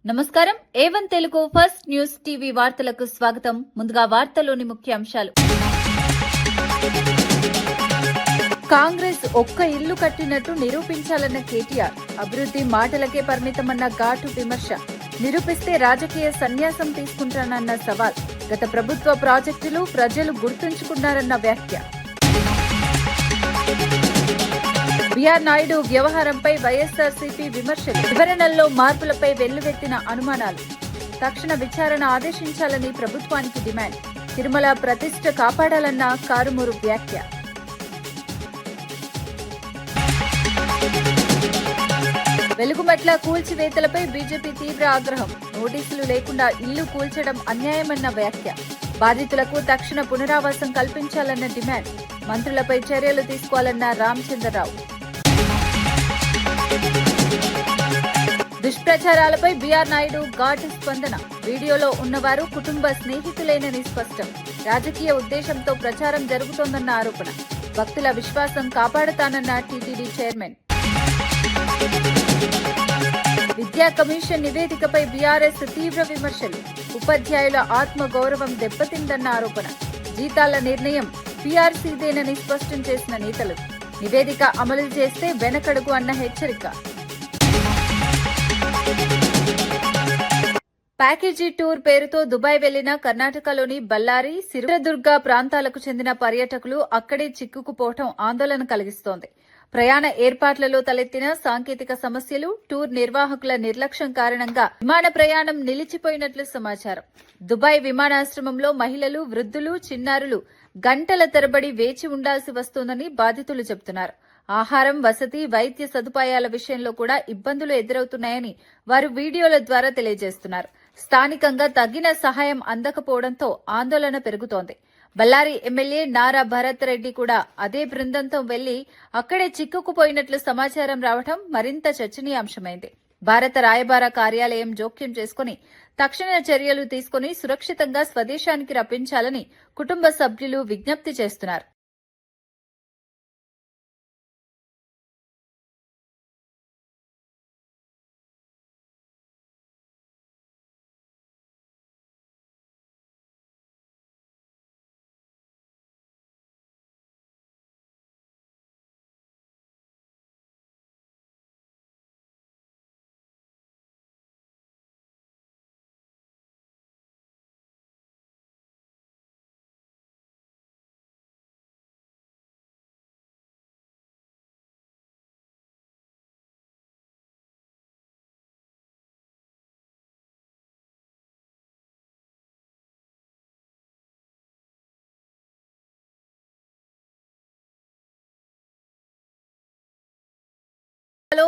నమస్కారం. A1 Telugu first news TV వార్తలకు స్వాగతం. ముందుగా వార్తల్లోని ముఖ్యాంశాలు. కాంగ్రెస్ ఒక్క ఇల్లు కట్టినట్టు నిరూపించాలన్న కేటీఆర్, అభివృద్ధి మాటలకే పరిమితమన్న ఘాటు విమర్శ. నిరూపిస్తే రాజకీయ సన్యాసం తీసుకుంటానన్న సవాల్. గత ప్రభుత్వ ప్రాజెక్టులు ప్రజలు గుర్తుంచుకున్నారన్న వ్యాఖ్య. బిఆర్ నాయుడు వ్యవహారంపై వైఎస్ఆర్సీపీ విమర్శలు. వివరణల్లో మార్పులపై వెల్లువెత్తిన అనుమానాలు. తక్షణ విచారణ ఆదేశించాలని ప్రభుత్వానికి డిమాండ్. తిరుమల ప్రతిష్ఠ కాపాడాలన్న కారుమూరు వ్యాఖ్య. వెలుగుమట్ల కూల్చివేతలపై బీజేపీ తీవ్ర ఆగ్రహం. నోటీసులు లేకుండా ఇల్లు కూల్చడం అన్యాయమన్న వ్యాఖ్య. బాధితులకు తక్షణ పునరావాసం కల్పించాలన్న డిమాండ్. మంత్రులపై చర్యలు తీసుకోవాలన్న రామచంద్రరావు. దుష్ప్రచారాలపై బిఆర్ నాయుడు ఘాటు స్పందన. వీడియోలో ఉన్నవారు కుటుంబ స్నేహితులేనని స్పష్టం. రాజకీయ ఉద్దేశంతో ప్రచారం జరుగుతోందన్న ఆరోపణ. భక్తుల విశ్వాసం కాపాడుతానన్న టీటీడీ చైర్మన్. విద్యా కమిషన్ నివేదికపై బీఆర్ఎస్ తీవ్ర విమర్శలు. ఉపాధ్యాయుల ఆత్మ గౌరవం దెబ్బతిందన్న ఆరోపణ. జీతాల నిర్ణయం పీఆర్సీదేనని స్పష్టం చేసిన నేతలు. నివేదిక అమలు చేస్తే వెనకడుగు అన్న హెచ్చరిక. ప్యాకేజీ టూర్ పేరుతో దుబాయ్ వెళ్లిన కర్ణాటకలోని బళ్ళారి, చిత్రదుర్గ ప్రాంతాలకు చెందిన పర్యాటకులు అక్కడే చిక్కుకుపోవడం ఆందోళన కలిగిస్తోంది. ప్రయాణ ఏర్పాట్లలో తలెత్తిన సాంకేతిక సమస్యలు, టూర్ నిర్వాహకుల నిర్లక్ష్యం కారణంగా విమాన ప్రయాణం నిలిచిపోయినట్లు సమాచారం. దుబాయ్ విమానాశ్రమంలో మహిళలు, వృద్ధులు, చిన్నారులు గంటల తరబడి వేచి ఉండాల్సి వస్తోందని బాధితులు చెబుతున్నారు. ఆహారం, వసతి, వైద్య సదుపాయాల విషయంలో కూడా ఇబ్బందులు ఎదురవుతున్నాయని వారు వీడియోల ద్వారా తెలియజేస్తున్నారు. స్థానికంగా తగిన సహాయం అందకపోవడంతో ఆందోళన పెరుగుతోంది. బళ్ళారి ఎమ్మెల్యే నారా భరత్ రెడ్డి కూడా అదే బృందంతో వెళ్లి అక్కడే చిక్కుకుపోయినట్లు సమాచారం రావడం మరింత చర్చనీయాంశమైంది. భారత రాయబార కార్యాలయం జోక్యం చేసుకుని తక్షణ చర్యలు తీసుకుని సురక్షితంగా స్వదేశానికి రప్పించాలని కుటుంబ సభ్యులు విజ్ఞప్తి చేస్తున్నారు.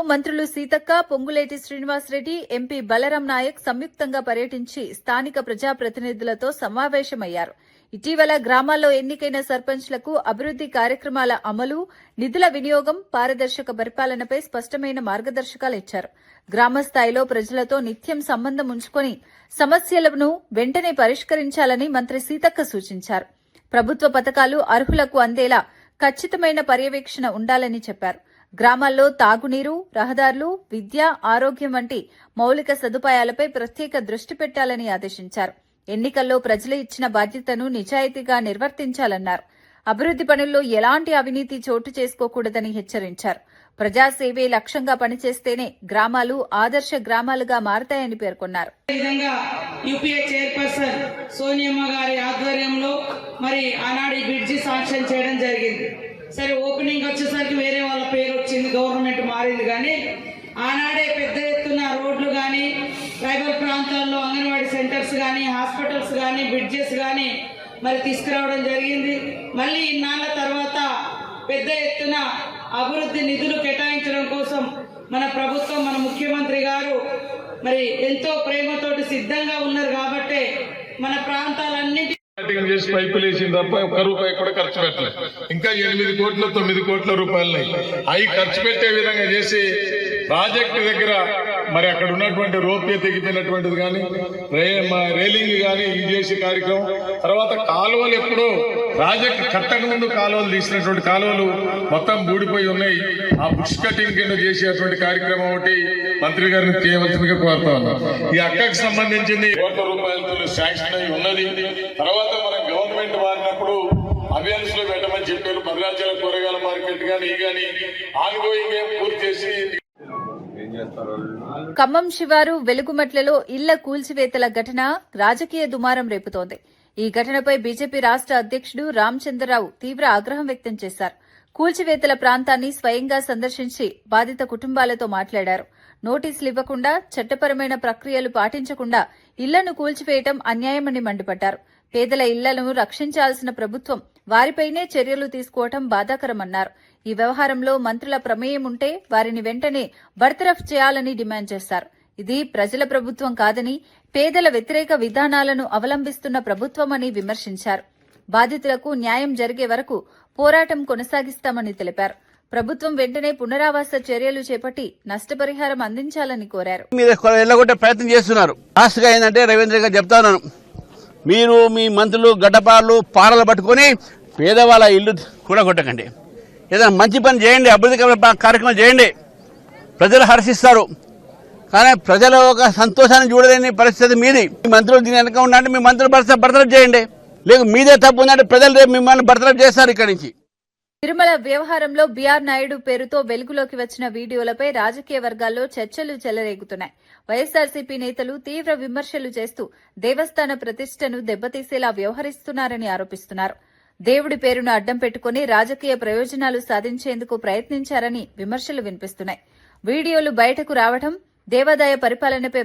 మంత్రులు సీతక్క, పొంగులేటి శ్రీనివాసరెడ్డి, ఎంపీ బలరాం నాయక్ సంయుక్తంగా పర్యటించి స్థానిక ప్రజాప్రతినిధులతో సమావేశమయ్యారు. ఇటీవల గ్రామాల్లో ఎన్నికైన సర్పంచ్లకు అభివృద్ధి కార్యక్రమాల అమలు, నిధుల వినియోగం, పారదర్శక పరిపాలనపై స్పష్టమైన మార్గదర్శకాలు ఇచ్చారు. గ్రామస్థాయిలో ప్రజలతో నిత్యం సంబంధం ఉంచుకొని సమస్యలను వెంటనే పరిష్కరించాలని మంత్రి సీతక్క సూచించారు. ప్రభుత్వ పథకాలు అర్హులకు అందేలా ఖచ్చితమైన పర్యవేక్షణ ఉండాలని చెప్పారు. గ్రామాల్లో తాగునీరు, రహదారులు, విద్య, ఆరోగ్యం వంటి మౌలిక సదుపాయాలపై ప్రత్యేక దృష్టి పెట్టాలని ఆదేశించారు. ఎన్నికల్లో ప్రజలు ఇచ్చిన బాధ్యతను నిజాయితీగా నిర్వర్తించాలన్నారు. అభివృద్ధి పనుల్లో ఎలాంటి అవినీతి చోటు చేసుకోకూడదని హెచ్చరించారు. ప్రజాసేవే లక్ష్యంగా పనిచేస్తేనే గ్రామాలు ఆదర్శ గ్రామాలుగా మారతాయని పేర్కొన్నారు. యూపీఏ చైర్పర్సన్ సోనియమ్మ గారి ఆధ్వర్యంలో మరి ఆనాడు ఈ బ్రిడ్జి శాంక్షన్ చేయడం జరిగింది. సరే, ఓపెనింగ్ వచ్చేసరికి వేరే వాళ్ళ పేరు వచ్చింది, గవర్నమెంట్ మారింది. కానీ ఆనాడే పెద్ద ఎత్తున రోడ్లు కానీ, ట్రైబల్ ప్రాంతాల్లో అంగన్వాడీ సెంటర్స్ కానీ, హాస్పిటల్స్ కానీ, బ్రిడ్జెస్ కానీ మరి తీసుకురావడం జరిగింది. మళ్ళీ ఇన్నాళ్ళ తర్వాత పెద్ద ఎత్తున అభివృద్ధి నిధులు కేటాయించడం కోసం మన ప్రభుత్వం, మన ముఖ్యమంత్రి గారు మరి ఎంతో ప్రేమతోటి సిద్ధంగా ఉన్నారు. కాబట్టే మన ప్రాంతాలన్నింటి చేసి పైపులు వేసింది తప్ప ఒక్క రూపాయి కూడా ఖర్చు పెట్టలేదు. ఇంకా 8 కోట్ల 9 కోట్ల రూపాయలని అవి ఖర్చు పెట్టే విధంగా చేసి ప్రాజెక్టు దగ్గర మరి అక్కడ ఉన్నటువంటి రోప్వే తెగిపోయినటువంటిది కానీ రైలింగ్ కానీ ఇది చేసే కార్యక్రమం. తర్వాత కాలువలు ఎప్పుడో ప్రాజెక్ట్ కట్టక ముందు కాలువలు తీసినటువంటి కాలువలు మొత్తం బూడిపోయి ఉన్నాయి. ఆ బుష్ కటింగ్ కింద చేసేటువంటి కార్యక్రమం ఒకటి మంత్రి గారిని చేయవలసిందిగా కోరుతా ఉన్నాం. ఈ అక్కకు సంబంధించింది ₹1,00,00,000 శాంక్షన్ అయి ఉన్నది. తర్వాత మనం గవర్నమెంట్ వారినప్పుడు అవేర్నెస్ లో పెట్టమని చెప్పారు. భద్రాచల కూరగాయల మార్కెట్ కానీ ఈ కానీ ఆన్గోయింగ్ పూర్తి చేసి. ఖమ్మం శివారు వెలుగుమట్లలో ఇళ్ల కూల్చివేతల ఘటన రాజకీయ దుమారం రేపుతోంది. ఈ ఘటనపై బీజేపీ రాష్ట్ర అధ్యక్షుడు రామచంద్రరావు తీవ్ర ఆగ్రహం వ్యక్తం చేశారు. కూల్చివేతల ప్రాంతాన్ని స్వయంగా సందర్శించి బాధిత కుటుంబాలతో మాట్లాడారు. నోటీసులు ఇవ్వకుండా, చట్టపరమైన ప్రక్రియలు పాటించకుండా ఇళ్లను కూల్చివేయటం అన్యాయమని మండిపడ్డారు. పేదల ఇళ్లను రక్షించాల్సిన ప్రభుత్వం వారిపైనే చర్యలు తీసుకోవటం బాధాకరమన్నారు. ఈ వ్యవహారంలో మంత్రుల ప్రమేయం ఉంటే వారిని వెంటనే బర్తరఫ్ చేయాలని డిమాండ్ చేశారు. ఇది ప్రజల ప్రభుత్వం కాదని, పేదల వ్యతిరేక విధానాలను అవలంబిస్తున్న ప్రభుత్వమని విమర్శించారు. బాధితులకు న్యాయం జరిగే వరకు పోరాటం కొనసాగిస్తామని తెలిపారు. ప్రభుత్వం వెంటనే పునరావాస చర్యలు చేపట్టి నష్టపరిహారం అందించాలని కోరారు. ఎల్లగొట్టే ప్రయత్నం చేస్తున్నారు. లాస్ట్గా ఏంటంటే రవీంద్ర గారు చెప్తా ఉన్నాను, మీరు మీ మంత్రులు గడ్డపార్లు పారలు పట్టుకొని పేదవాళ్ళ ఇల్లు కూడా కొట్టకండి. ఏదైనా మంచి పని చేయండి, అభివృద్ధి కార్యక్రమం చేయండి, ప్రజలు హర్షిస్తారు. కానీ ప్రజల ఒక సంతోషాన్ని చూడలేని పరిస్థితి మీది. మీ మంత్రులు దీని వెనక ఉండండి, మీ మంత్రులు బర్తరఫ్ చేయండి. లేక మీదే తప్పు ఉందంటే ప్రజలు రేపు మిమ్మల్ని బర్తరఫ్ చేస్తారు. ఇక్కడి నుంచి తిరుమల వ్యవహారంలో బీఆర్ నాయుడు పేరుతో వెలుగులోకి వచ్చిన వీడియోలపై రాజకీయ వర్గాల్లో చర్చలు చెలరేగుతున్నాయి. వైఎస్సార్సీపీ నేతలు తీవ్ర విమర్శలు చేస్తూ దేవస్థాన ప్రతిష్టను దెబ్బతీసేలా వ్యవహరిస్తున్నారని ఆరోపిస్తున్నారు. దేవుడి పేరును అడ్డం పెట్టుకుని రాజకీయ ప్రయోజనాలు సాధించేందుకు ప్రయత్నించారని విమర్శలు వినిపిస్తున్నాయి. వీడియోలు బయటకు రావడం దేవాదాయ పరిపాలనపై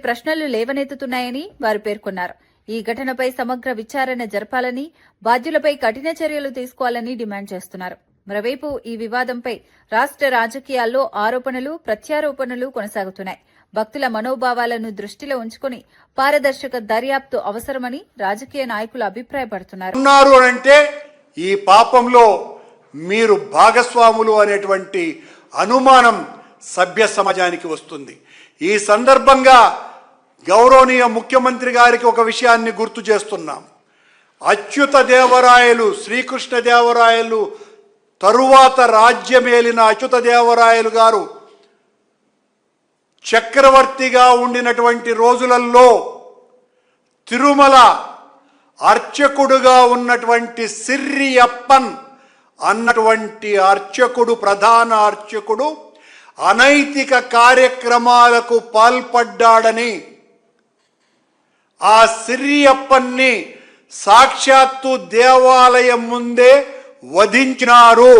ప్రశ్నలు లేవనెత్తుతున్నాయని వారు పేర్కొన్నారు. ఈ ఘటనపై సమగ్ర విచారణ జరపాలని, బాధ్యులపై కఠిన చర్యలు తీసుకోవాలని డిమాండ్ చేస్తున్నారు. మరోవైపు ఈ వివాదంపై రాష్ట్ర రాజకీయాల్లో ఆరోపణలు, ప్రత్యారోపణలు కొనసాగుతున్నాయి. భక్తుల మనోభావాలను దృష్టిలో ఉంచుకుని పారదర్శక దర్యాప్తు అవసరమని రాజకీయ నాయకులు అభిప్రాయపడుతున్నారు. అంటే ఈ పాపంలో మీరు భాగస్వాములు అనేటువంటి అనుమానం సభ్య సమాజానికి వస్తుంది. ఈ సందర్భంగా గౌరవనీయ ముఖ్యమంత్రి గారికి ఒక విషయాన్ని గుర్తు చేస్తున్నాం. అచ్యుత దేవరాయలు, శ్రీకృష్ణ దేవరాయలు తరువాత రాజ్యమేలిన అచ్యుత దేవరాయలు గారు చక్రవర్తిగా ఉండినటువంటి రోజులలో తిరుమల అర్చకుడుగా ఉన్నటువంటి సిర్రియప్పన్ అన్నటువంటి అర్చకుడు, ప్రధాన అర్చకుడు అనైతిక కార్యక్రమాలకు పాల్పడ్డాడని ఆ సిరియప్పన్ని సాక్షాత్తు దేవాలయం ముందే వధించినారు.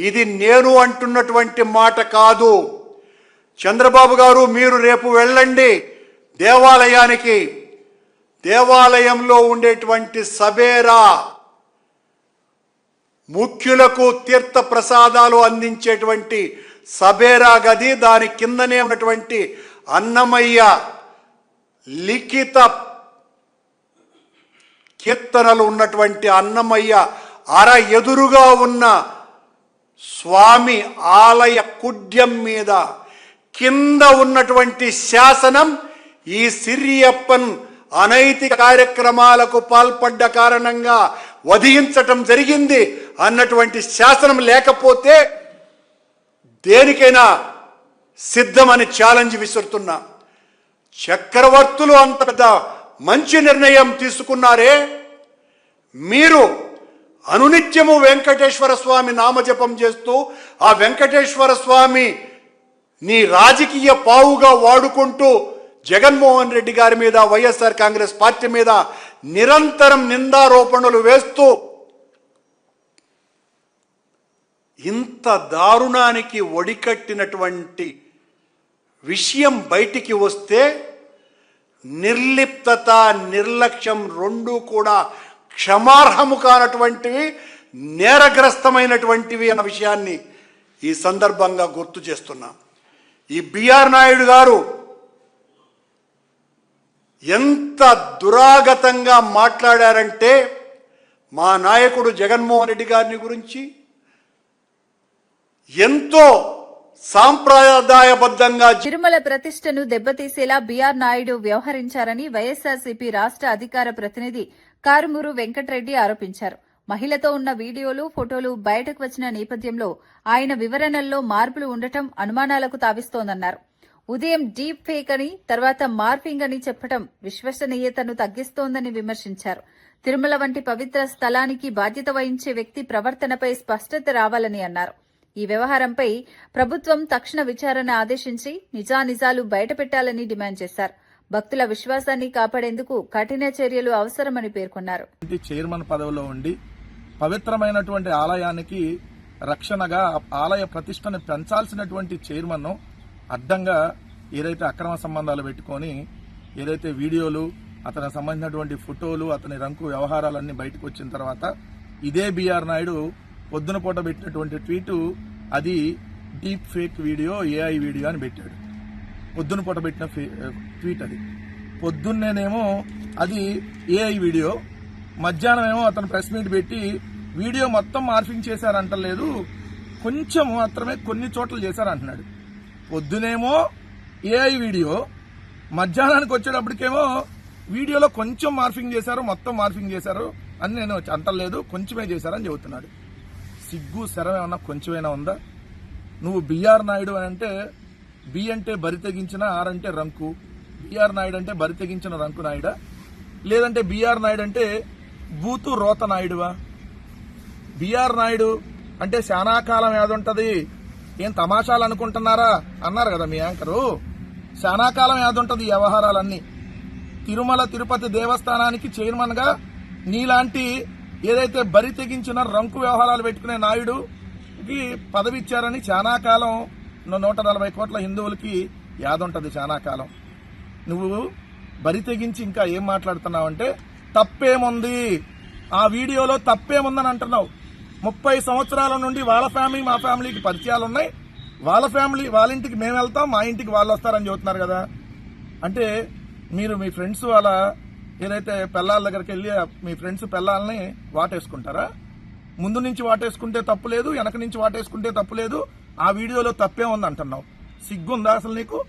ఇది నేను అంటున్నటువంటి మాట కాదు. చంద్రబాబు గారు, మీరు రేపు వెళ్ళండి దేవాలయానికి. దేవాలయంలో ఉండేటువంటి సబేరా ముఖ్యులకు తీర్థ ప్రసాదాలు అందించేటువంటి సబేరా గది, దాని కిందనే ఉన్నటువంటి అన్నమయ్య లిఖిత కీర్తనలు ఉన్నటువంటి అన్నమయ్య అర ఎదురుగా ఉన్న స్వామి ఆలయ కుడ్యం మీద కింద ఉన్నటువంటి శాసనం ఈ సిరియప్పన్ అనైతిక కార్యక్రమాలకు పాల్పడ్డ కారణంగా వధించటం జరిగింది అన్నటువంటి శాసనం లేకపోతే దేనికైనా సిద్ధమని ఛాలెంజ్ విసురుతున్నా. చక్రవర్తులు అంత పెద్ద మంచి నిర్ణయం తీసుకున్నారే, మీరు అనునిత్యము వెంకటేశ్వర స్వామి నామజపం చేస్తూ ఆ వెంకటేశ్వర స్వామి నీ రాజకీయ పావుగా వాడుకుంటూ జగన్మోహన్ రెడ్డి గారి మీద, వైఎస్ఆర్ కాంగ్రెస్ పార్టీ మీద నిరంతరం నిందారోపణలు వేస్తూ ఇంత దారుణానికి ఒడికట్టినటువంటి విషయం బయటికి వస్తే నిర్లిప్తత, నిర్లక్ష్యం రెండూ కూడా క్షమార్హము కానటువంటివి, నేరగ్రస్తమైనటువంటివి అన్న విషయాన్ని ఈ సందర్భంగా గుర్తు చేస్తున్నాం. ఈ బీఆర్ నాయుడు గారు ఎంత దురాగతంగా మాట్లాడారంటే మా నాయకుడు జగన్మోహన్ రెడ్డి గారిని గురించి ఎంతో సాంప్రదాయబద్ధంగా తిరుమల ప్రతిష్టను దెబ్బతీసేలా బీఆర్ నాయుడు వ్యవహరించారని వైఎస్సార్సీపీ రాష్ట్ర అధికార ప్రతినిధి కారుమూరు వెంకటరెడ్డి ఆరోపించారు. మహిళతో ఉన్న వీడియోలు, ఫోటోలు బయటకు వచ్చిన నేపథ్యంలో ఆయన వివరణల్లో మార్పులు ఉండటం అనుమానాలకు తావిస్తోందన్నారు. ఉదయం డీప్ ఫేక్ అని, తర్వాత మార్ఫింగ్ అని చెప్పడం విశ్వసనీయతను తగ్గిస్తోందని విమర్శించారు. తిరుమల వంటి పవిత్ర స్థలానికి బాధ్యత వహించే వ్యక్తి ప్రవర్తనపై స్పష్టత రావాలని అన్నారు. ఈ వ్యవహారంపై ప్రభుత్వం తక్షణ విచారణ ఆదేశించి నిజానిజాలు బయటపెట్టాలని డిమాండ్ చేశారు. భక్తుల విశ్వాసాన్ని కాపాడేందుకు కఠిన చర్యలు అవసరమని పేర్కొన్నారు. చైర్మన్ పదవిలో ఉండి పవిత్రమైనటువంటి ఆలయానికి రక్షణగా ఆలయ ప్రతిష్టను పెంచాల్సినటువంటి చైర్మన్ అడ్డంగా ఏదైతే అక్రమ సంబంధాలు పెట్టుకొని ఏదైతే వీడియోలు, అతనికి సంబంధించినటువంటి ఫోటోలు, అతని రంకు వ్యవహారాలన్నీ బయటకు వచ్చిన తర్వాత ఇదే బీఆర్ నాయుడు పొద్దున పూట పెట్టినటువంటి ట్వీటు అది deep fake video, AI video అని పెట్టాడు. పొద్దున పూట పెట్టిన ట్వీట్ అది. పొద్దున్నేనేమో అది ఏఐ వీడియో, మధ్యాహ్నం ఏమో అతను ప్రెస్ మీట్ పెట్టి వీడియో మొత్తం మార్ఫింగ్ చేశారంటలేదు, కొంచెం మాత్రమే కొన్ని చోట్ల చేశారంటున్నాడు. పొద్దునేమో ఏఐ వీడియో, మధ్యాహ్నానికి వచ్చేటప్పటికేమో వీడియోలో కొంచెం మార్ఫింగ్ చేశారు, మొత్తం మార్ఫింగ్ చేశారు అని నేను అంటలేదు, కొంచెమే చేశారని చెబుతున్నాడు. సిగ్గు శరం ఏమన్నా కొంచెమైనా ఉందా? నువ్వు బీఆర్ నాయుడు అని అంటే బి అంటే బరి తెగించిన, ఆర్ అంటే రంకు. బీఆర్ నాయుడు అంటే బరి తెగించిన రంకు నాయుడా, లేదంటే బీఆర్ నాయుడు అంటే బూతు రోత నాయుడువా? బీఆర్ నాయుడు అంటే శానాకాలం ఏదుంటది, ఏం తమాషాలు అనుకుంటున్నారా అన్నారు కదా మీ యాంకరు. శానాకాలం ఏదుంటది ఈ వ్యవహారాలన్నీ. తిరుమల తిరుపతి దేవస్థానానికి చైర్మన్ గా నీలాంటి ఏదైతే బరి తెగించిన రంకు వ్యవహారాలు పెట్టుకునే నాయుడుకి పదవి ఇచ్చారని చాలా కాలం 140 కోట్ల హిందువులకి యాదుంటది. చాలా కాలం నువ్వు బరి తెగించి ఇంకా ఏం మాట్లాడుతున్నావంటే తప్పేముంది, ఆ వీడియోలో తప్పేముందని అంటున్నావు. 30 సంవత్సరాల నుండి వాళ్ళ ఫ్యామిలీ మా ఫ్యామిలీకి పరిచయాలు ఉన్నాయి, వాళ్ళ ఫ్యామిలీ వాళ్ళ ఇంటికి మేము వెళ్తాం, మా ఇంటికి వాళ్ళు వస్తారని చెబుతున్నారు కదా. అంటే మీరు మీ ఫ్రెండ్స్ వాళ్ళ ఏదైతే పెళ్ళాల దగ్గరికి వెళ్ళి మీ ఫ్రెండ్స్ పెళ్ళాలని వాటేసుకుంటారా? ముందు నుంచి వాటేసుకుంటే తప్పు లేదు, వెనక నుంచి వాటేసుకుంటే తప్పు లేదు, ఆ వీడియోలో తప్పే ఉంది అంటున్నావు. సిగ్గుందా అసలు నీకు?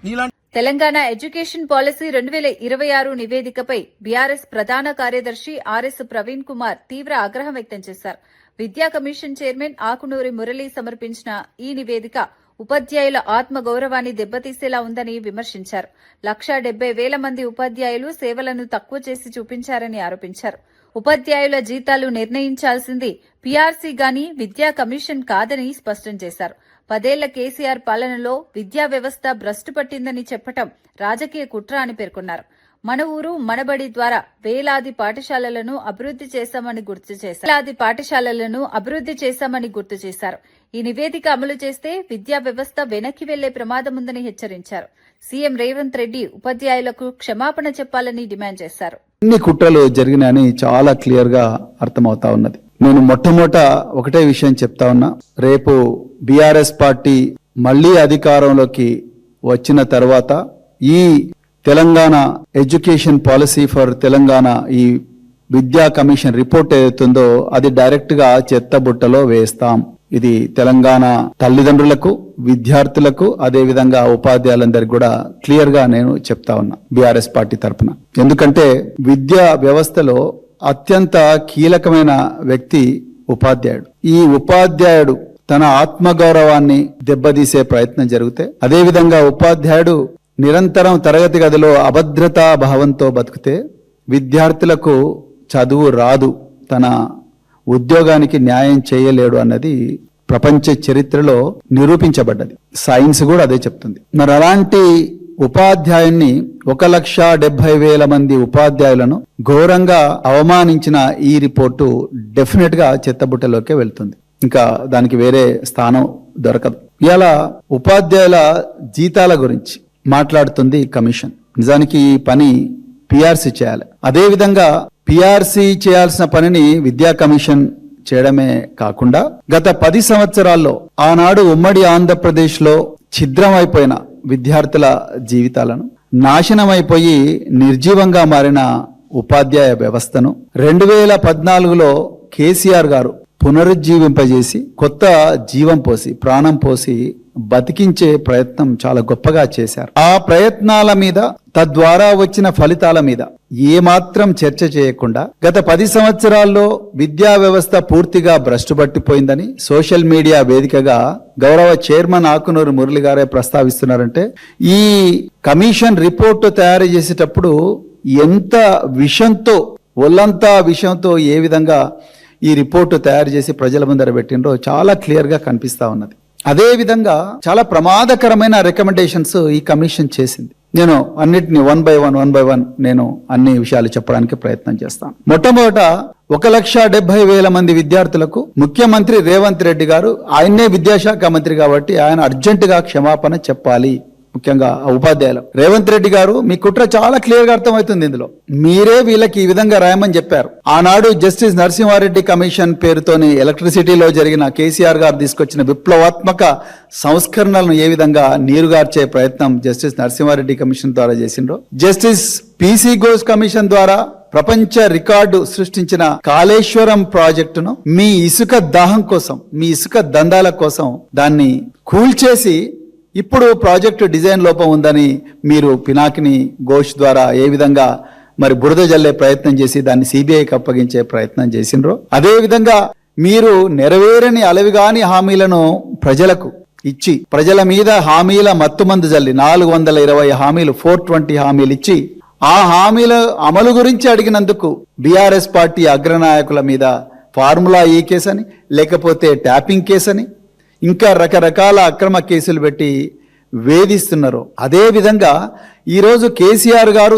నీలాంటి తెలంగాణ ఎడ్యుకేషన్ పాలసీ 2026 నివేదికపై బీఆర్ఎస్ ప్రధాన కార్యదర్శి ఆర్ఎస్ ప్రవీణ్ కుమార్ తీవ్ర ఆగ్రహం వ్యక్తం చేశారు. విద్యా కమిషన్ చైర్మన్ ఆకునూరి మురళి సమర్పించిన ఈ నివేదిక ఉపాధ్యాయుల ఆత్మగౌరవాన్ని దెబ్బతీసేలా ఉందని విమర్శించారు. 170,000 మంది ఉపాధ్యాయులు సేవలను తక్కువ చేసి చూపించారని ఆరోపించారు. ఉపాధ్యాయుల జీతాలు నిర్ణయించాల్సింది పీఆర్సీ గాని విద్యా కమిషన్ కాదని స్పష్టం చేశారు. 10 ఏళ్ల కేసీఆర్ పాలనలో విద్యా వ్యవస్థ భ్రష్టు పట్టిందని చెప్పటం రాజకీయ కుట్ర అని పేర్కొన్నారు. మన ఊరు మనబడి ద్వారా వేలాది పాఠశాలలను అభివృద్ది చేశామని గుర్తు చేశారు. ఈ నివేదిక అమలు చేస్తే విద్యా వ్యవస్థ వెనక్కి వెళ్లే ప్రమాదముందని హెచ్చరించారు. సీఎం రేవంత్ రెడ్డి ఉపాధ్యాయులకు క్షమాపణ చెప్పాలని డిమాండ్ చేశారు. అన్ని కుట్రలు జరిగినాయని చాలా క్లియర్ గా అర్థమవుతా ఉన్నది. నేను మొట్టమొదట ఒకటే విషయం చెప్తా ఉన్నా, రేపు బీఆర్ఎస్ పార్టీ మళ్లీ అధికారంలోకి వచ్చిన తర్వాత ఈ Telangana education policy for Telangana ఈ విద్యా కమిషన్ రిపోర్ట్ ఏదైతుందో అది డైరెక్ట్ గా చెత్తబుట్టలో వేస్తాం. ఇది తెలంగాణ తల్లిదండ్రులకు, విద్యార్థులకు, అదే విధంగా ఉపాధ్యాయులందరికీ కూడా క్లియర్ గా నేను చెప్తా ఉన్నా బీఆర్ఎస్ పార్టీ తరఫున. ఎందుకంటే విద్యా వ్యవస్థలో అత్యంత కీలకమైన వ్యక్తి ఉపాధ్యాయుడు. ఈ ఉపాధ్యాయుడు తన ఆత్మగౌరవాన్ని దెబ్బతీసే ప్రయత్నం జరిగితే, అదేవిధంగా ఉపాధ్యాయుడు నిరంతరం తరగతి గదిలో అభద్రతా భావంతో బతికితే విద్యార్థులకు చదువు రాదు, తన ఉద్యోగానికి న్యాయం చేయలేడు అన్నది ప్రపంచ చరిత్రలో నిరూపించబడ్డది. సైన్స్ కూడా అదే చెప్తుంది. మరి అలాంటి ఉపాధ్యాయున్ని 1,70,000 మంది ఉపాధ్యాయులను ఘోరంగా అవమానించిన ఈ రిపోర్టు డెఫినెట్ గా చెత్తబుట్టలోకే వెళ్తుంది. ఇంకా దానికి వేరే స్థానం దొరకదు. ఇలా ఉపాధ్యాయుల జీతాల గురించి మాట్లాడుతుంది కమిషన్. నిజానికి ఈ పని పీఆర్సీ చేయాలి. అదేవిధంగా పీఆర్సీ చేయాల్సిన పనిని విద్యా కమిషన్ చేయడమే కాకుండా గత 10 సంవత్సరాల్లో ఆనాడు ఉమ్మడి ఆంధ్రప్రదేశ్ లో ఛిద్రమైపోయిన విద్యార్థుల జీవితాలను, నాశనమైపోయి నిర్జీవంగా మారిన ఉపాధ్యాయ వ్యవస్థను 2014లో కేసీఆర్ గారు పునరుజ్జీవింపజేసి కొత్త జీవం పోసి ప్రాణం పోసి బతికించే ప్రయత్నం చాలా గొప్పగా చేశారు. ఆ ప్రయత్నాల మీద తద్వారా వచ్చిన ఫలితాల మీద ఏమాత్రం చర్చ చేయకుండా గత 10 సంవత్సరాల్లో విద్యా వ్యవస్థ పూర్తిగా భ్రష్టుపట్టిపోయిందని సోషల్ మీడియా వేదికగా గౌరవ చైర్మన్ ఆకునూరు మురళి గారే ప్రస్తావిస్తున్నారంటే, ఈ కమిషన్ రిపోర్టు తయారు చేసేటప్పుడు ఎంత విషంతో ఒళ్ళంతా విషంతో ఏ విధంగా ఈ రిపోర్టు తయారు చేసి ప్రజల ముందర పెట్టినరో చాలా క్లియర్ గా కనిపిస్తా ఉన్నది. అదే విధంగా చాలా ప్రమాదకరమైన రికమెండేషన్స్ ఈ కమిషన్ చేసింది. నేను అన్నిటిని వన్ బై వన్ నేను అన్ని విషయాలు చెప్పడానికి ప్రయత్నం చేస్తాను. మొట్టమొదట 1,70,000 మంది విద్యార్థులకు ముఖ్యమంత్రి రేవంత్ రెడ్డి గారు, ఆయన్నే విద్యాశాఖ మంత్రి కాబట్టి ఆయన అర్జెంటుగా క్షమాపణ చెప్పాలి. ముఖ్యంగా ఉపాధ్యాయులు. రేవంత్ రెడ్డి గారు మీ కుట్ర చాలా క్లియర్ గా అర్థమవుతుంది. ఇందులో మీరే వీళ్ళకి ఈ విధంగా రాయమని చెప్పారు. ఆనాడు జస్టిస్ నరసింహారెడ్డి కమిషన్ పేరుతోని ఎలక్ట్రిసిటీలో జరిగిన కేసీఆర్ గారు తీసుకొచ్చిన విప్లవాత్మక సంస్కరణలను ఏ విధంగా నీరుగార్చే ప్రయత్నం జస్టిస్ నరసింహారెడ్డి కమిషన్ ద్వారా చేసిండ్రో, జస్టిస్ పిసి ఘోష్ కమిషన్ ద్వారా ప్రపంచ రికార్డు సృష్టించిన కాళేశ్వరం ప్రాజెక్టును మీ ఇసుక దాహం కోసం, మీ ఇసుక దందాల కోసం దాన్ని కూల్చేసి ఇప్పుడు ప్రాజెక్టు డిజైన్ లోపం ఉందని మీరు పినాకిని ఘోష్ ద్వారా ఏ విధంగా మరి బురద జల్లే ప్రయత్నం చేసి దాన్ని సిబిఐకి అప్పగించే ప్రయత్నం చేసిండ్రో, అదే విధంగా మీరు నెరవేరని అలవిగాని హామీలను ప్రజలకు ఇచ్చి ప్రజల మీద హామీల మత్తుమందు జల్లి 420 హామీలు 420 హామీలు ఇచ్చి ఆ హామీల అమలు గురించి అడిగినందుకు బీఆర్ఎస్ పార్టీ అగ్రనాయకుల మీద ఫార్ములా ఈ కేసు అని, లేకపోతే ట్యాపింగ్ కేసు అని, ఇంకా రకరకాల అక్రమ కేసులు పెట్టి వేధిస్తున్నారు. అదే విధంగా ఈరోజు కేసీఆర్ గారు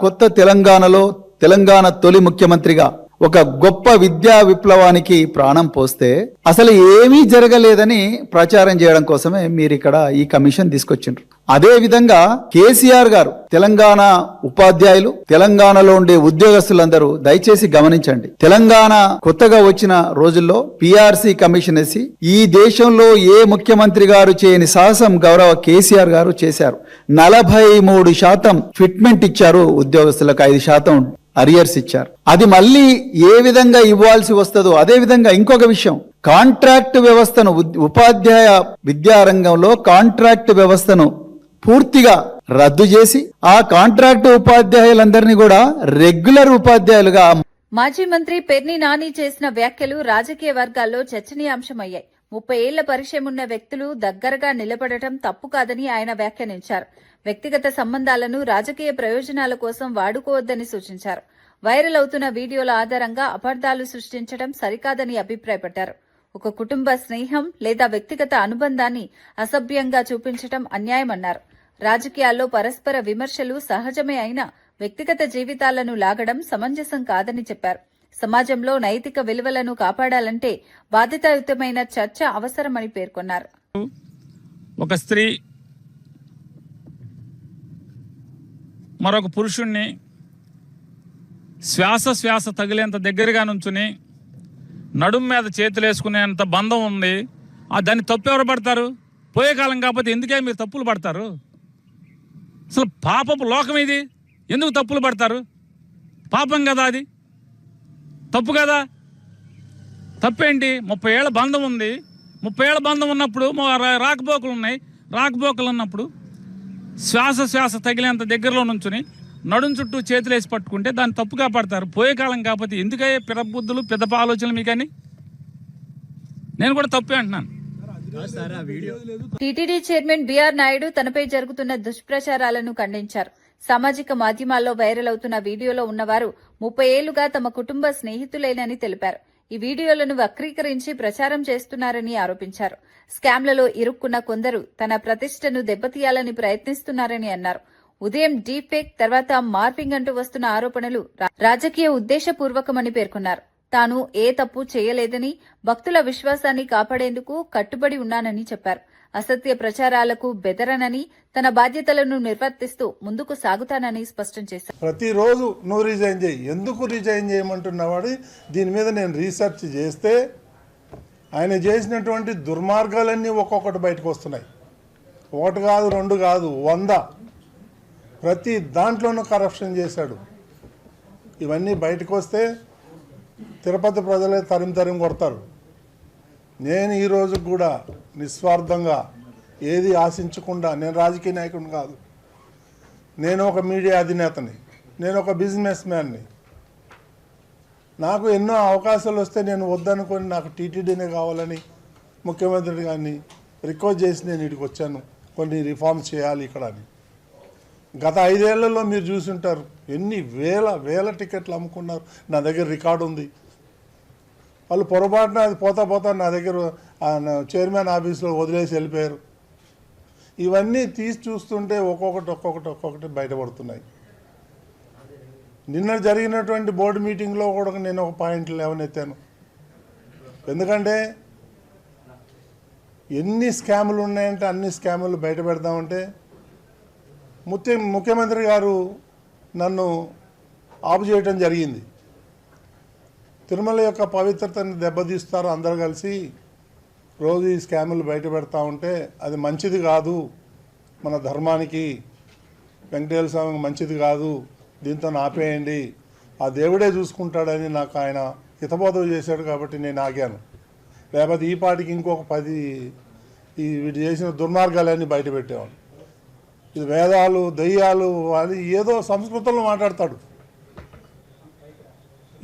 కొత్త తెలంగాణలో తెలంగాణ తొలి ముఖ్యమంత్రిగా ఒక గొప్ప విద్యా విప్లవానికి ప్రాణం పోస్తే అసలు ఏమీ జరగలేదని ప్రచారం చేయడం కోసమే మీరు ఇక్కడ ఈ కమిషన్ తీసుకొచ్చిండ్రు. అదే విధంగా కేసీఆర్ గారు తెలంగాణ ఉపాధ్యాయులు, తెలంగాణలో ఉండే ఉద్యోగస్తులందరూ దయచేసి గమనించండి. తెలంగాణ కొత్తగా వచ్చిన రోజుల్లో పిఆర్సి కమిషన్ వేసి ఈ దేశంలో ఏ ముఖ్యమంత్రి గారు చేయని సాహసం గౌరవ కేసీఆర్ గారు చేశారు. 43% ఫిట్మెంట్ ఇచ్చారు ఉద్యోగస్తులకు, 5% అరియర్స్ ఇచ్చారు. అది మళ్ళీ ఏ విధంగా ఇవ్వాల్సి వస్తుందో అదే విధంగా ఇంకొక విషయం, కాంట్రాక్ట్ వ్యవస్థను ఉపాధ్యాయ విద్యారంగంలో కాంట్రాక్ట్ వ్యవస్థను పూర్తిగా రద్దు చేసి ఆ కాంట్రాక్ట్ ఉపాధ్యాయులందరినీ కూడా రెగ్యులర్ ఉపాధ్యాయులుగా. మాజీ మంత్రి పెర్ని నాని చేసిన వ్యాఖ్యలు రాజకీయ వర్గాల్లో చర్చనీయాంశమయ్యాయి. 30 ఏళ్ల పరిచయం ఉన్న వ్యక్తులు దగ్గరగా నిలబడటం తప్పు కాదని ఆయన వ్యాఖ్యానించారు. వ్యక్తిగత సంబంధాలను రాజకీయ ప్రయోజనాల కోసం వాడుకోవద్దని సూచించారు. వైరల్ అవుతున్న వీడియోల ఆధారంగా అపార్థాలు సృష్టించడం సరికాదని అభిప్రాయపడ్డారు. ఒక కుటుంబ స్నేహం లేదా వ్యక్తిగత అనుబంధాన్ని అసభ్యంగా చూపించడం అన్యాయమన్నారు. రాజకీయాల్లో పరస్పర విమర్శలు సహజమే అయినా వ్యక్తిగత జీవితాలను లాగడం సమంజసం కాదని చెప్పారు. సమాజంలో నైతిక విలువలను కాపాడాలంటే బాధ్యతాయుతమైన చర్చ అవసరమని పేర్కొన్నారు. ఒక స్త్రీ మరొక పురుషుణ్ణి శ్వాస తగిలేంత దగ్గరగా నుంచుని నడుం మీద చేతులు వేసుకునేంత బంధం ఉంది. దాన్ని తప్పు ఎవరు పడతారు? పోయే కాలం కాకపోతే ఎందుకే మీరు తప్పులు పడతారు? అసలు పాపపు లోకం ఇది, ఎందుకు తప్పులు పడతారు? పాపం కదా అది, తప్పు కదా. తప్పేంటి? 30 ఏళ్ల బంధం ఉంది. 30 ఏళ్ల బంధం ఉన్నప్పుడు రాకపోకలు ఉన్నాయి. రాకపోకలు ఉన్నప్పుడు శ్వాస తగిలేంత దగ్గరలో నుంచుని నడుం చుట్టూ చేతులేసి పట్టుకుంటే దాన్ని తప్పుగా పడతారు. పోయే కాలం కాకపోతే ఎందుకయ్యే పిరబుద్ధులు పెద్దప ఆలోచనలు మీకని? నేను కూడా తప్పే అంటున్నాను. టీటీడీ చైర్మన్ బీఆర్ నాయుడు తనపై జరుగుతున్న దుష్ప్రచారాలను ఖండించారు. సామాజిక మాధ్యమాల్లో వైరల్ అవుతున్న వీడియోలో ఉన్నవారు 30 ఏళ్లుగా తమ కుటుంబ స్నేహితులేనని తెలిపారు. ఈ వీడియోలను వక్రీకరించి ప్రచారం చేస్తున్నారని ఆరోపించారు. స్కామ్లలో ఇరుక్కున్న కొందరు తన ప్రతిష్టను దెబ్బతీయాలని ప్రయత్నిస్తున్నారని అన్నారు. ఉదయం డీప్ ఫేక్, తర్వాత మార్పింగ్ అంటూ వస్తున్న ఆరోపణలు రాజకీయ ఉద్దేశపూర్వకమని పేర్కొన్నారు. తాను ఏ తప్పు చేయలేదని, భక్తుల విశ్వాసాన్ని కాపాడేందుకు కట్టుబడి ఉన్నానని చెప్పారు. అసత్య ప్రచారాలకు బెదరనని, తన బాధ్యతలను నిర్వర్తిస్తూ ముందుకు సాగుతానని స్పష్టం చేశారు. ప్రతిరోజు నువ్వు రిజైన్ చేయి, ఎందుకు రిజైన్ చేయమంటున్నావాడు? దీని మీద నేను రీసెర్చ్ చేస్తే ఆయన చేసినటువంటి దుర్మార్గాలన్నీ ఒక్కొక్కటి బయటకు వస్తున్నాయి. 1 కాదు, 2 కాదు, 100. ప్రతి దాంట్లోనూ కరప్షన్ చేశాడు. ఇవన్నీ బయటకు వస్తే తిరుపతి ప్రజలే తరిమి కొడతారు. నేను ఈ రోజు కూడా నిస్వార్థంగా ఏది ఆశించకుండా, నేను రాజకీయ నాయకుడిని కాదు, నేను ఒక మీడియా అధినేతని, నేను ఒక బిజినెస్ మ్యాన్ని. నాకు ఎన్నో అవకాశాలు వస్తే నేను వద్దనుకొని నాకు టీటీడీనే కావాలని ముఖ్యమంత్రి గారిని రిక్వెస్ట్ చేసి నేను ఇక్కడికి వచ్చాను, కొన్ని రిఫార్మ్స్ చేయాలి ఇక్కడ అని. గత 5 ఏళ్లలో మీరు చూసి ఉంటారు ఎన్ని వేల టికెట్లు అమ్ముకున్నారు. నా దగ్గర రికార్డు ఉంది. వాళ్ళు పొరపాటున అది పోతా నా దగ్గర చైర్మన్ ఆఫీస్లో వదిలేసి వెళ్ళిపోయారు. ఇవన్నీ తీసి చూస్తుంటే ఒక్కొక్కటి బయటపడుతున్నాయి. నిన్న జరిగినటువంటి బోర్డు మీటింగ్లో కూడా నేను ఒక పాయింట్ లేవనెత్తాను. ఎందుకంటే ఎన్ని స్కాములు ఉన్నాయంటే అన్ని స్కాములు బయట పెడదామంటే ముఖ్యమంత్రి గారు నన్ను ఆపు చేయడం జరిగింది. తిరుమల యొక్క పవిత్రతను దెబ్బతీస్తారు అందరూ కలిసి, రోజు ఈ స్కాములు బయట పెడతా ఉంటే అది మంచిది కాదు, మన ధర్మానికి, వెంకటేశ్వర స్వామికి మంచిది కాదు, దీంతో ఆపేయండి, ఆ దేవుడే చూసుకుంటాడని నాకు ఆయన హితబోధ చేశాడు. కాబట్టి నేను ఆగాను. లేకపోతే ఈ పాటికి ఇంకొక 10 వీటి చేసిన దుర్మార్గాలన్నీ బయట పెట్టేవాడు. ఇది వేదాలు దెయ్యాలు అది ఏదో సంస్కృతంలో మాట్లాడతాడు.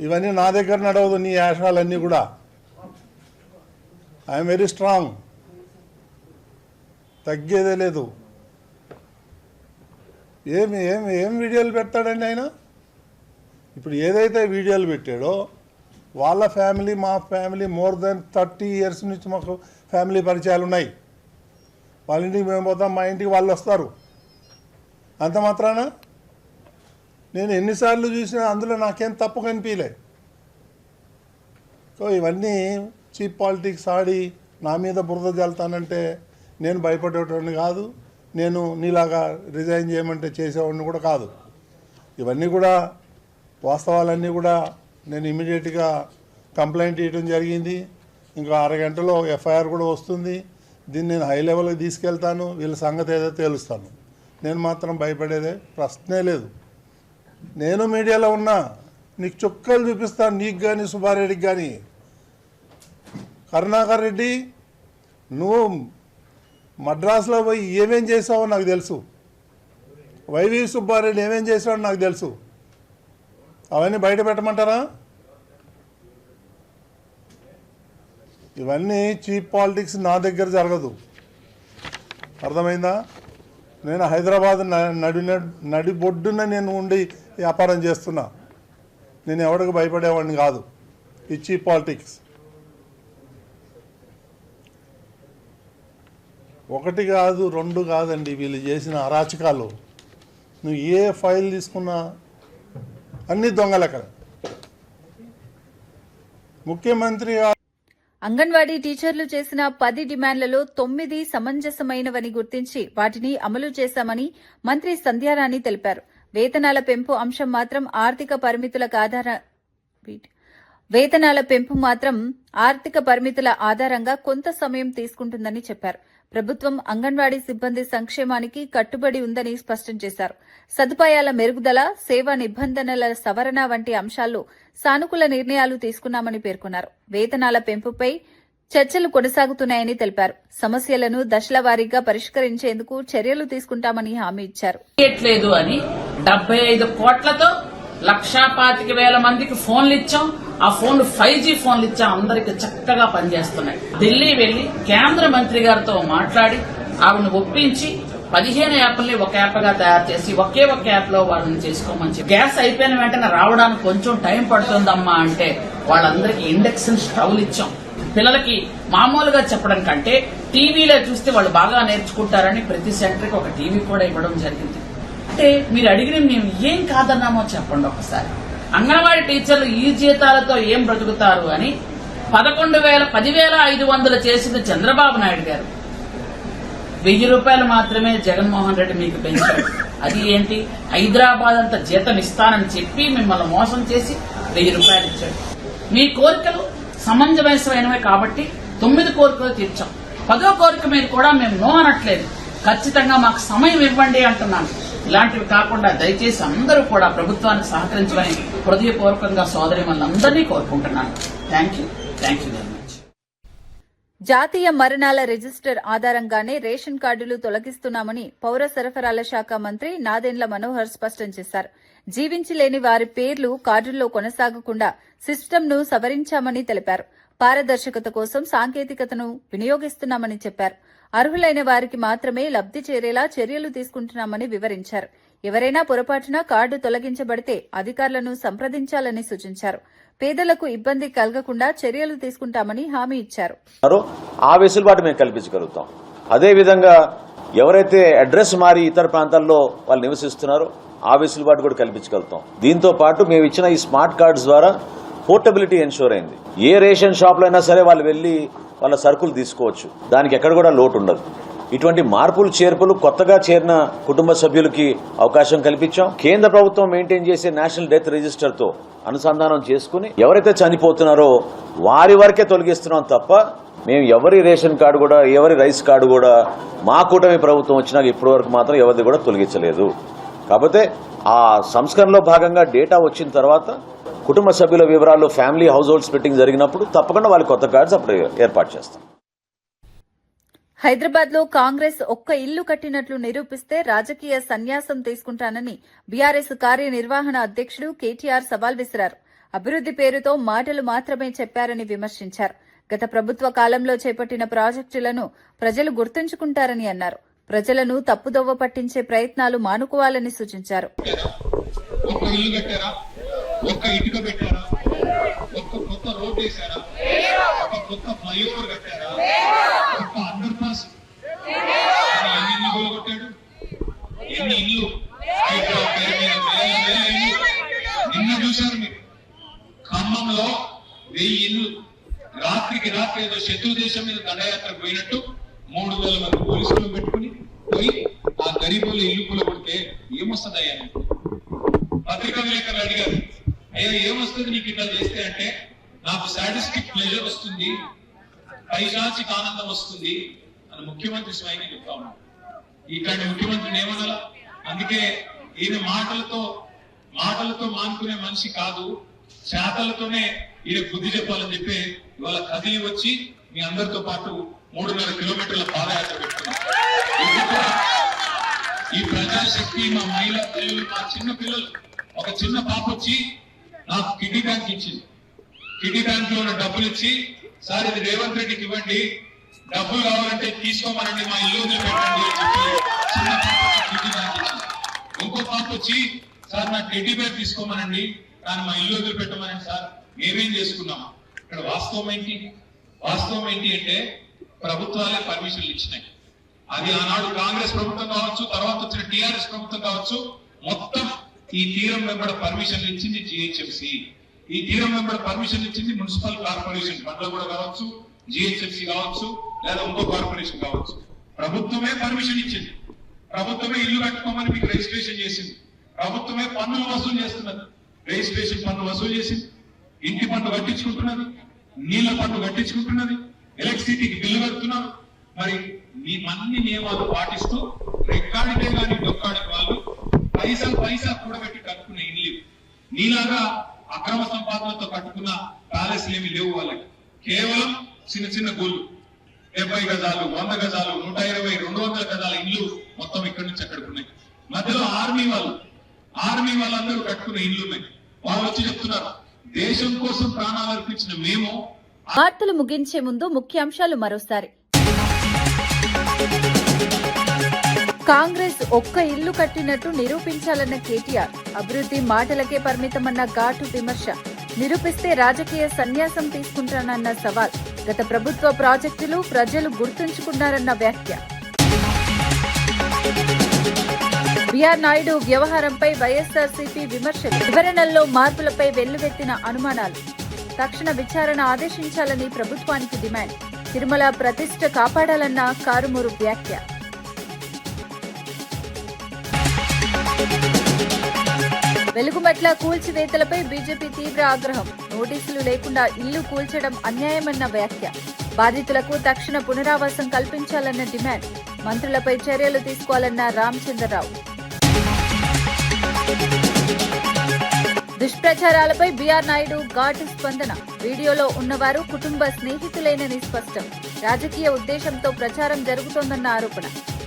ఇవన్నీ నా దగ్గర నడవదు, నీ యాషాలన్నీ కూడా. ఐఎమ్ వెరీ స్ట్రాంగ్, తగ్గేదే లేదు. ఏం వీడియోలు పెడతాడండి ఆయన? ఇప్పుడు ఏదైతే వీడియోలు పెట్టాడో వాళ్ళ ఫ్యామిలీ, మా ఫ్యామిలీ మోర్ దెన్ 30 years నుంచి మాకు ఫ్యామిలీ పరిచయాలు ఉన్నాయి. వాళ్ళ ఇంటికి మేము పోతాం, మా ఇంటికి వాళ్ళు వస్తారు. అంత మాత్రాన నేను ఎన్నిసార్లు చూసినా అందులో నాకేం తప్పు కనిపించలే. సో ఇవన్నీ చీప్ పాలిటిక్స్ ఆడి నా మీద బురద జల్తానంటే నేను భయపడేవాడిని కాదు. నేను నీలాగా రిజైన్ చేయమంటే చేసేవాడిని కూడా కాదు. ఇవన్నీ కూడా వాస్తవాలన్నీ కూడా నేను ఇమీడియట్గా కంప్లైంట్ ఇవ్వడం జరిగింది. ఇంకా 6 గంటలో ఎఫ్ఐఆర్ కూడా వస్తుంది. దీన్ని నేను హై లెవెల్కి తీసుకెళ్తాను, వీళ్ళ సంగతి ఏదో తేలుస్తాను. నేను మాత్రం భయపడేదే ప్రశ్నే లేదు. నేను మీడియాలో ఉన్నా, నీకు చుక్కలు చూపిస్తాను, నీకు కానీ సుబ్బారెడ్డికి కానీ. కరుణాకర్ రెడ్డి, నువ్వు మద్రాసులో పోయి ఏమేం చేసావో నాకు తెలుసు. వైవి సుబ్బారెడ్డి ఏమేం చేసావో నాకు తెలుసు. అవన్నీ బయట పెట్టమంటారా? ఇవన్నీ చీప్ పాలిటిక్స్ నా దగ్గర జరగదు, అర్థమైందా? నేను హైదరాబాద్ నడిబొడ్డున నేను ఉండి వ్యాపారం చేస్తున్నా. నేను ఎవరికి భయపడేవాడిని కాదు. ఈ చీప్ పాలిటిక్స్ 1 కాదు 2 కాదండి వీళ్ళు చేసిన అరాచకాలు. నువ్వు ఏ ఫైల్ తీసుకున్నా అన్ని దొంగలెక్కడ. ముఖ్యమంత్రి అంగన్వాడీ టీచర్లు చేసిన 10 డిమాండ్లలో 9 సమంజసమైనవని గుర్తించి వాటిని అమలు చేశామని మంత్రి సంధ్యారాణి తెలిపారు. వేతనాల పెంపు అంశం మాత్రం ఆర్థిక పరిమితుల ఆధారంగా కొంత సమయం తీసుకుంటుందని చెప్పారు. ప్రభుత్వం అంగన్వాడీ సిబ్బంది సంక్షేమానికి కట్టుబడి ఉందని స్పష్టం చేశారు. సదుపాయాల మెరుగుదల, సేవా నిబంధనల సవరణ వంటి అంశాల్లో సానుకూల నిర్ణయాలు తీసుకున్నామని పేర్కొన్నారు. వేతనాల పెంపుపై చర్చలు కొనసాగుతున్నాయని తెలిపారు. సమస్యలను దశల వారీగా పరిష్కరించేందుకు చర్యలు తీసుకుంటామని హామీ ఇచ్చారు. లేదు అని 75 కోట్లతో 1,25,000 మందికి ఫోన్లు ఇచ్చాం. ఆ ఫోన్లు 5G ఫోన్లు ఇచ్చాం. అందరికి చక్కగా పనిచేస్తున్నాయి. ఢిల్లీ వెళ్లి కేంద్ర మంత్రి గారితో మాట్లాడి ఆవిడని ఒప్పించి 15 యాప్లని ఒక యాప్గా తయారు చేసి ఒకే ఒక యాప్ లో వాళ్ళని చేసుకోమని చెప్పి, గ్యాస్ అయిపోయిన వెంటనే రావడానికి కొంచెం టైం పడుతుందమ్మా అంటే వాళ్ళందరికీ ఇండక్షన్ స్టవ్లు ఇచ్చాం. పిల్లలకి మామూలుగా చెప్పడం కంటే టీవీలో చూస్తే వాళ్ళు బాగా నేర్చుకుంటారని ప్రతి సెంటర్కి ఒక టీవీ కూడా ఇవ్వడం జరిగింది. అంటే మీరు అడిగిన మేము ఏం కాదన్నామో చెప్పండి ఒకసారి. అంగన్వాడీ టీచర్లు ఈ జీతాలతో ఏం బ్రతుకుతారు అని 10,500 చేసిన చంద్రబాబు నాయుడు గారు 1000 రూపాయలు మాత్రమే జగన్మోహన్ రెడ్డి మీకు పెంచాడు. అది ఏంటి, హైదరాబాద్ అంత జీతం ఇస్తానని చెప్పి మిమ్మల్ని మోసం చేసి 1000 రూపాయలు ఇచ్చాడు. మీ కోరికలు సమంజసమైనవే కాబట్టి 9 కోరికలు తీర్చాం. 10వ కోరిక మీద కూడా మేము నో అనట్లేదు. ఖచ్చితంగా మాకు సమయం ఇవ్వండి అంటున్నాను. ఇలాంటివి కాకుండా దయచేసి అందరూ కూడా ప్రభుత్వానికి సహకరించమని హృదయపూర్వకంగా సోదరిమణులందరినీ కోరుకుంటున్నాను. Thank you very much. జాతీయ మరణాల రిజిస్టర్ ఆధారంగానే రేషన్ కార్డులు తొలగిస్తున్నామని పౌర సరఫరాల శాఖ మంత్రి నాదెండ్ల మనోహర్ స్పష్టం చేశారు. జీవించి లేని వారి పేర్లు కార్డుల్లో కొనసాగకుండా సిస్టమ్ను సవరించామని తెలిపారు. పారదర్శకత కోసం సాంకేతికతను వినియోగిస్తున్నామని చెప్పారు. అర్హులైన వారికి మాత్రమే లబ్ది చేరేలా చర్యలు తీసుకుంటున్నామని వివరించారు. ఎవరైనా పొరపాటున కార్డు తొలగించబడితే అధికారులను సంప్రదించాలని సూచించారు. పేదలకు ఇబ్బంది కలగకుండా చర్యలు తీసుకుంటామని హామీ ఇచ్చారు. ఆ వెసులుబాటు మేము కల్పించగలుగుతాం. అదేవిధంగా ఎవరైతే అడ్రస్ మారి ఇతర ప్రాంతాల్లో వాళ్ళు నివసిస్తున్నారో ఆ వెసులుబాటు కూడా కల్పించగలుగుతాం. దీంతో పాటు మేము ఇచ్చిన ఈ స్మార్ట్ కార్డ్స్ ద్వారా పోర్టబిలిటీ ఎన్షూర్ అయింది. ఏ రేషన్ షాప్లో అయినా సరే వాళ్ళు వెళ్లి వాళ్ళ సరుకులు తీసుకోవచ్చు. దానికి ఎక్కడ కూడా లోటు ఉండదు. ఇటువంటి మార్పులు చేర్పులు కొత్తగా చేరిన కుటుంబ సభ్యులకి అవకాశం కల్పించాం. కేంద్ర ప్రభుత్వం మెయింటైన్ చేసే నేషనల్ డెత్ రిజిస్టర్ తో అనుసంధానం చేసుకుని ఎవరైతే చనిపోతున్నారో వారి వరకే తొలగిస్తున్నాం తప్ప మేము ఎవరి రేషన్ కార్డు కూడా ఎవరి రైస్ కార్డు కూడా మా కూటమి ప్రభుత్వం వచ్చినాక ఇప్పటి వరకు మాత్రం ఎవరిది కూడా తొలగించలేదు. కాకపోతే ఆ సంస్కరణలో భాగంగా డేటా వచ్చిన తర్వాత కుటుంబ సభ్యుల వివరాలు ఫ్యామిలీ హౌస్ హోల్డ్ స్ప్లిట్టింగ్ జరిగినప్పుడు తప్పకుండా వాళ్ళ కొత్త కార్డ్స్ అప్పుడు ఏర్పాటు చేస్తాం. హైదరాబాద్ లో కాంగ్రెస్ ఒక్క ఇల్లు కట్టినట్లు నిరూపిస్తే రాజకీయ సన్యాసం తీసుకుంటానని బీఆర్ఎస్ కార్యనిర్వహణ అధ్యక్షుడు కేటీఆర్ సవాల్ విసిరారు. అభివృద్ది పేరుతో మాటలు మాత్రమే చెప్పారని విమర్శించారు. గత ప్రభుత్వ కాలంలో చేపట్టిన ప్రాజెక్టులను ప్రజలు గుర్తుంచుకుంటారని అన్నారు. ప్రజలను తప్పుదోవ పట్టించే ప్రయత్నాలు మానుకోవాలని సూచించారు. ఒక్క ఇటుక పెట్టారా? ఒక్క కొత్త రోడ్ వేశారా? ఒక కొత్త ఫ్లైఓవర్ కట్టారా? ఒక్క అండర్ పాస్ ఎన్ని ఇల్లు కొట్టాడు? ఎన్ని ఇల్లు? నిన్న చూశారు మీరు ఖమ్మంలో 1000 ఇల్లు రాత్రికి రాత్రి ఏదో శత్రు దేశం మీద దండయాత్రకు పోయినట్టు 3000 మంది పోలీసులు పెట్టుకుని పోయి ఆ గరీబుల ఇల్లు కూడా కొడితే ఏమొస్తుందయ్యా? పత్రికా విలేకరులు అడిగారు, అయ్యా ఏమొస్తుంది నీకు ఇట్లా చేస్తే అంటే, నాకు సాటిస్టిక్ ప్లెజర్ వస్తుంది, పైశాచిక ఆనందం వస్తుంది అని ముఖ్యమంత్రి స్వయంగా చెప్తా ఉన్నాడు. ఇట్లాంటి ముఖ్యమంత్రిని ఏమనాలా? అందుకే ఈయన మాటలతో మానుకునే మనిషి కాదు, శాతలతోనే ఈయన బుద్ధి చెప్పాలని చెప్పి ఇవాళ కదిలి వచ్చి మీ అందరితో పాటు 3.5 కిలోమీటర్ల పాదయాత్ర పెట్టుకున్నాం. ఈ ప్రజాశక్తి మా మహిళా పిల్లలు, మా చిన్న పిల్లలు, ఒక చిన్న పాప వచ్చి నాకు కిడ్నీ బ్యాంక్ ఇచ్చింది. కిడ్నీ బ్యాంక్ లో ఉన్న డబ్బులు ఇచ్చి, సార్ ఇది రేవంత్ రెడ్డికి ఇవ్వండి, డబ్బులు కావాలంటే తీసుకోమనండి, మా ఇల్లు పెట్టండి అని చెప్పి చిన్న పాప కిడ్నీ బ్యాంక్ ఇచ్చింది. ఇంకో పాప వచ్చి, సార్ నా టెడ్డీ బ్యాగ్ తీసుకోమనండి, కానీ మా ఇల్లు వదిలిపెట్టమనండి. సార్ మేమేం చేసుకున్నాం? ఇక్కడ వాస్తవం ఏంటి అంటే ప్రభుత్వాలే పర్మిషన్లు ఇచ్చినాయి. అది ఆనాడు కాంగ్రెస్ ప్రభుత్వం కావచ్చు, తర్వాత వచ్చిన టీఆర్ఎస్ ప్రభుత్వం కావచ్చు, మొత్తం ఈ తీరం వెంబడ పర్మిషన్లు ఇచ్చింది జిహెచ్ఎంసీ. ఈ తీరం వెంబడ పర్మిషన్లు ఇచ్చింది మున్సిపల్ కార్పొరేషన్, బండ్లు కూడా కావచ్చు, జిహెచ్ఎంసీ కావచ్చు, లేదా ఇంకో కార్పొరేషన్ కావచ్చు. ప్రభుత్వమే పర్మిషన్ ఇచ్చింది, ప్రభుత్వమే ఇల్లు కట్టుకోమని మీకు రిజిస్ట్రేషన్ చేసింది, ప్రభుత్వమే పన్నులు వసూలు చేస్తున్నది, రిజిస్ట్రేషన్ పన్ను వసూలు చేసింది, ఇంటి పన్ను కట్టించుకుంటున్నది, నీళ్ల పన్ను కట్టించుకుంటున్నది, ఎలక్ట్రిసిటీకి బిల్లు కడుతున్నారు. మరి అన్ని నియమాలు పాటిస్తూ రెక్కాడితే గాని డొక్కాడికి వాళ్ళు పైసా కూడబెట్టి కట్టుకున్న ఇల్లు, నీలాగా అక్రమ సంపాదనతో కట్టుకున్న ప్యాలెస్లు ఏమి లేవు వాళ్ళకి. కేవలం చిన్న గుళ్ళు, 70 గజాలు, 100 గజాలు, 120, 200 గజాల ఇల్లు మొత్తం ఇక్కడి నుంచి అక్కడికి ఉన్నాయి. మధ్యలో ఆర్మీ వాళ్ళందరూ కట్టుకున్న ఇల్లు ఉన్నాయి. వాళ్ళు వచ్చి చెప్తున్నారు, దేశం కోసం ప్రాణాలు అర్పించిన మేము. వార్తలు ముగించే ముందు ముఖ్యాంశాలు మరోసారి. కాంగ్రెస్ ఒక్క ఇల్లు కట్టినట్టు నిరూపించాలన్న కేటీఆర్, అభివృద్ది మాటలకే పరిమితమన్న ఘాటు విమర్శ. నిరూపిస్తే రాజకీయ సన్యాసం తీసుకుంటానన్న సవాల్. గత ప్రభుత్వ ప్రాజెక్టులు ప్రజలు గుర్తుంచుకున్నారన్న వ్యాఖ్య. బీఆర్ నాయుడు వ్యవహారంపై వైఎస్ఆర్సీపీ విమర్శలు. వివరణల్లో మార్పులపై వెల్లువెత్తిన అనుమానాలు. తక్షణ విచారణ ఆదేశించాలని ప్రభుత్వానికి డిమాండ్. తిరుమల ప్రతిష్ఠ కాపాడాలన్న కారుమూరు వ్యాఖ్య. వెలుగుమట్ల కూల్చివేతలపై బీజేపీ తీవ్ర ఆగ్రహం. నోటీసులు లేకుండా ఇల్లు కూల్చడం అన్యాయమన్న వ్యాఖ్య. బాధితులకు తక్షణ పునరావాసం కల్పించాలన్న డిమాండ్. మంత్రులపై చర్యలు తీసుకోవాలన్న రామచంద్రరావు. దుష్ప్రచారాలపై బీఆర్ నాయుడు ఘాటు స్పందన. వీడియోలో ఉన్నవారు కుటుంబ స్నేహితులేనని స్పష్టం. రాజకీయ ఉద్దేశంతో ప్రచారం జరుగుతోందన్న ఆరోపణ.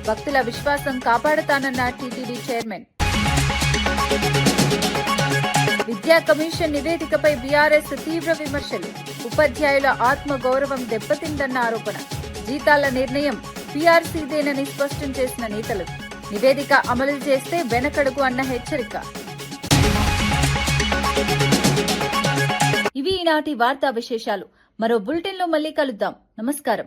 భక్తుల విశ్వాసం కాపాడుతానన్న టీటీడీ చైర్మన్. విద్యా కమిషన్ నివేదికపై బీఆర్ఎస్ తీవ్ర విమర్శలు. ఉపాధ్యాయుల ఆత్మగౌరవం దెబ్బతిందన్న ఆరోపణ. జీతాల నిర్ణయం పీఆర్సీదేనని స్పష్టం చేసిన నేతలు. నివేదిక అమలు చేస్తే వెనకడుగు అన్న హెచ్చరిక. ఇవి ఈనాటి వార్తా విశేషాలు. మరో బులెటిన్లో మళ్ళీ కలుద్దాం. నమస్కారం.